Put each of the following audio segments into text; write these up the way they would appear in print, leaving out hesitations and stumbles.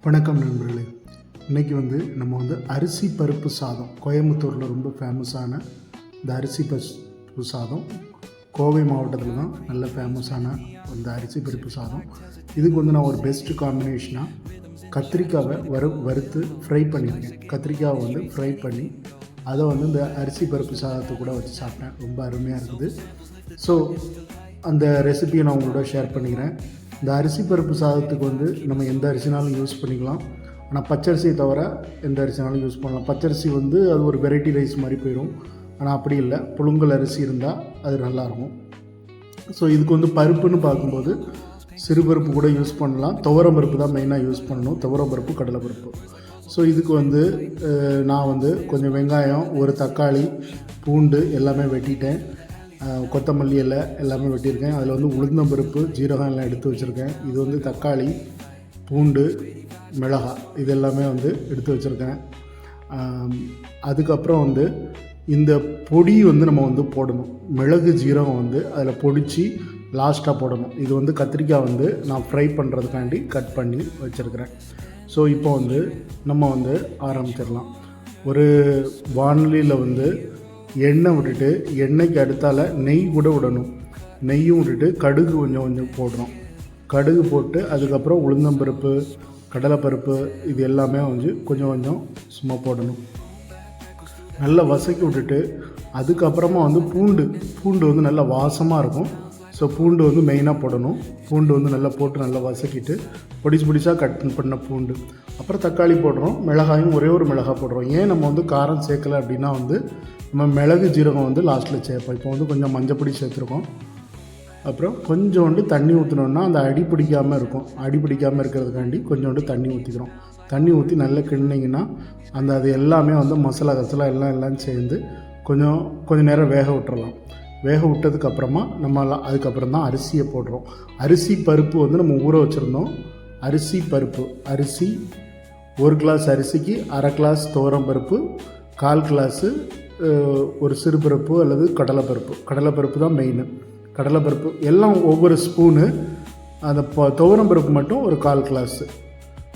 வணக்கம் நண்பர்களே. இன்றைக்கி நம்ம அரிசி பருப்பு சாதம், கோயம்புத்தூரில் ரொம்ப ஃபேமஸான இந்த அரிசி பருப்பு சாதம், கோவை மாவட்டத்தில் தான் நல்ல ஃபேமஸான இந்த அரிசி பருப்பு சாதம். இதுக்கு நான் ஒரு பெஸ்ட்டு காம்பினேஷனாக கத்திரிக்காவை வறுத்து ஃப்ரை பண்ணியிருக்கேன். கத்திரிக்காவை ஃப்ரை பண்ணி அதை இந்த அரிசி பருப்பு சாதத்தை கூட வச்சு சாப்பிட்டேன். ரொம்ப அருமையாக இருக்குது. ஸோ அந்த ரெசிபியை நான் உங்களோட ஷேர் பண்ணிக்கிறேன். இந்த அரிசி பருப்பு சாதத்துக்கு நம்ம எந்த அரிசினாலும் யூஸ் பண்ணிக்கலாம். ஆனால் பச்சரிசியை தவிர எந்த அரிசினாலும் யூஸ் பண்ணலாம். பச்சரிசி அது ஒரு வெரைட்டி ரைஸ் மாதிரி போயிடும். ஆனால் அப்படி இல்லை, புழுங்கல் அரிசி இருந்தால் அது நல்லாயிருக்கும். ஸோ இதுக்கு பருப்புன்னு பார்க்கும்போது சிறுபருப்பு கூட யூஸ் பண்ணலாம். துவரம் பருப்பு தான் மெயினாக யூஸ் பண்ணணும். துவரம் பருப்பு, கடலை பருப்பு. ஸோ இதுக்கு நான் கொஞ்சம் வெங்காயம், ஒரு தக்காளி, பூண்டு எல்லாமே வெட்டிட்டேன். கொத்தமல்லி எல்லாமே வெட்டியிருக்கேன். அதில் உளுந்தம்பருப்பு, ஜீரகம் எல்லாம் எடுத்து வச்சுருக்கேன். இது தக்காளி, பூண்டு, மிளகாய் இது எல்லாமே எடுத்து வச்சுருக்கேன். அதுக்கப்புறம் இந்த பொடி நம்ம போடணும். மிளகு, ஜீரகம் அதில் பொடிச்சு லாஸ்ட்டாக போடணும். இது கத்திரிக்காய் நான் ஃப்ரை பண்ணுறதுக்காண்டி கட் பண்ணி வச்சுருக்கிறேன். ஸோ இப்போ நம்ம ஆரம்பிச்சிடலாம். ஒரு வானலியில் எண்ணெய் விட்டுட்டு, எண்ணெய்க்கு அடுத்தால் நெய் கூட விடணும். நெய்யும் விட்டுட்டு கடுகு கொஞ்சம் போடுறோம். கடுகு போட்டு அதுக்கப்புறம் உளுந்தம்பருப்பு, கடலைப்பருப்பு இது எல்லாமே கொஞ்சம் சும்மா போடணும். நல்லா வதக்கி விட்டுட்டு அதுக்கப்புறமா பூண்டு நல்லா வாசமாக இருக்கும். ஸோ பூண்டு மெயினாக போடணும். பூண்டு நல்லா போட்டு நல்லா வதக்கிட்டு பொடிசாக கட் பண்ண பூண்டு, அப்புறம் தக்காளி போடுறோம். மிளகாயும் ஒரே ஒரு மிளகாய் போடுறோம். ஏன் நம்ம காரம் சேர்க்கலை அப்படின்னா நம்ம மிளகு, ஜீரகம் லாஸ்ட்டில் சேர்ப்போம். இப்போ கொஞ்சம் மஞ்சப்பொடி சேர்த்துருக்கோம். அப்புறம் கொஞ்சோண்டு தண்ணி ஊற்றினோன்னா அந்த அடி பிடிக்காமல் இருக்கும். அடி பிடிக்காமல் இருக்கிறதுக்காண்டி கொஞ்சோண்டு தண்ணி ஊற்றிக்கிறோம். தண்ணி ஊற்றி நல்லா கிண்டிங்கன்னா அது எல்லாமே மசாலா எல்லாம் சேர்ந்து கொஞ்சம் நேரம் வேக விட்டுறலாம். வேக விட்டதுக்கப்புறமா நம்ம அதுக்கப்புறம் தான் அரிசியை போடுறோம். அரிசி பருப்பு நம்ம ஊற வச்சுருந்தோம். அரிசி பருப்பு, அரிசி 1 கிளாஸ் அரிசிக்கு அரை கிளாஸ் துவரம் பருப்பு, 1/4 கிளாஸு ஒரு சிறுபருப்பு அல்லது கடலைப்பருப்பு தான் மெயின். கடலைப்பருப்பு எல்லாம் ஒவ்வொரு ஸ்பூனு. அந்த துவரம் பருப்பு மட்டும் ஒரு 1/4 கிளாஸு.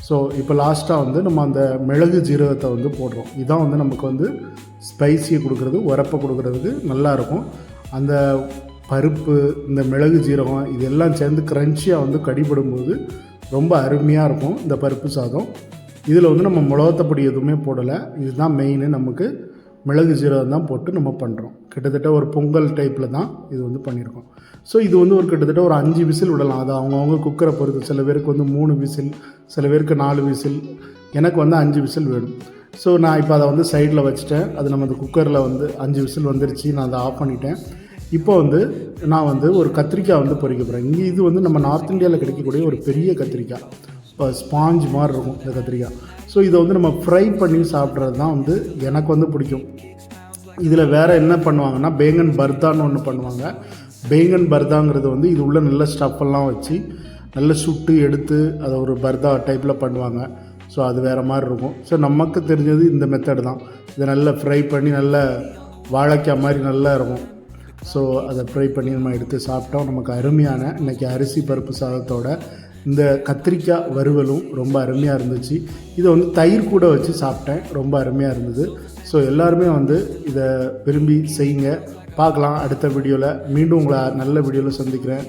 ஸோ இப்போ லாஸ்ட்டாக நம்ம அந்த மிளகு, ஜீரகத்தை போடுறோம். இதான் நமக்கு ஸ்பைசியை கொடுக்குறது, உரப்பை கொடுக்குறதுக்கு நல்லாயிருக்கும். அந்த பருப்பு, இந்த மிளகு, ஜீரகம் இதெல்லாம் சேர்ந்து க்ரன்ச்சியாக கடிபடும்போது ரொம்ப அருமையாக இருக்கும் இந்த பருப்பு சாதம். இதில் நம்ம மிளகாத்தப்பொடி எதுவுமே போடலை. இதுதான் மெயின். நமக்கு மிளகு, ஜீரகம் தான் போட்டு நம்ம பண்ணுறோம். கிட்டத்தட்ட ஒரு பொங்கல் டைப்பில் தான் இது பண்ணியிருக்கோம். ஸோ இது ஒரு கிட்டத்தட்ட ஒரு 5 விசில் விடலாம். அது அவங்கவுங்க குக்கரை பொறுத்து. சில பேருக்கு 3 விசில், சில பேருக்கு 4 விசில். எனக்கு 5 விசில் வேணும். ஸோ நான் இப்போ அதை சைடில் வச்சுட்டேன். அது நம்ம அந்த குக்கரில் 5 விசில் வந்துருச்சு. நான் அதை ஆஃப் பண்ணிட்டேன். இப்போ நான் ஒரு கத்திரிக்காய் பொரிக்க போகிறேன். இங்கே இது நம்ம நார்த் இந்தியாவில் கிடைக்கக்கூடிய ஒரு பெரிய கத்திரிக்காய். இப்போ ஸ்பாஞ்ச் மாதிரி இருக்கும் இந்த கத்திரிக்காய். ஸோ இதை நம்ம ஃப்ரை பண்ணி சாப்பிட்றது தான் எனக்கு பிடிக்கும். இதில் வேறு என்ன பண்ணுவாங்கன்னா பேங்கன் பர்தான்னு ஒன்று பண்ணுவாங்க. பேங்கன் பர்தாங்கிறது இது உள்ள நல்ல ஸ்டஃப்பெல்லாம் வச்சு நல்ல சுட்டு எடுத்து அதை ஒரு பர்தா டைப்பில் பண்ணுவாங்க. ஸோ அது வேறு மாதிரி இருக்கும். ஸோ நமக்கு தெரிஞ்சது இந்த மெத்தட் தான். இதை நல்லா ஃப்ரை பண்ணி நல்ல வாழைக்காய் மாதிரி நல்லா இருக்கும். ஸோ அதை ஃப்ரை பண்ணி நம்ம எடுத்து சாப்பிட்டோம். நமக்கு அருமையான இன்றைக்கி அரிசி பருப்பு சாதத்தோட இந்த கத்திரிக்காய் வறுவலும் ரொம்ப அருமையாக இருந்துச்சு. இதை தயிர் கூட வச்சு சாப்பிட்டேன். ரொம்ப அருமையாக இருந்தது. ஸோ எல்லாருமே இதை விரும்பி செய்யுங்க. பார்க்கலாம் அடுத்த வீடியோவில். மீண்டும் உங்களை நல்ல வீடியோவில் சந்திக்கிறேன்.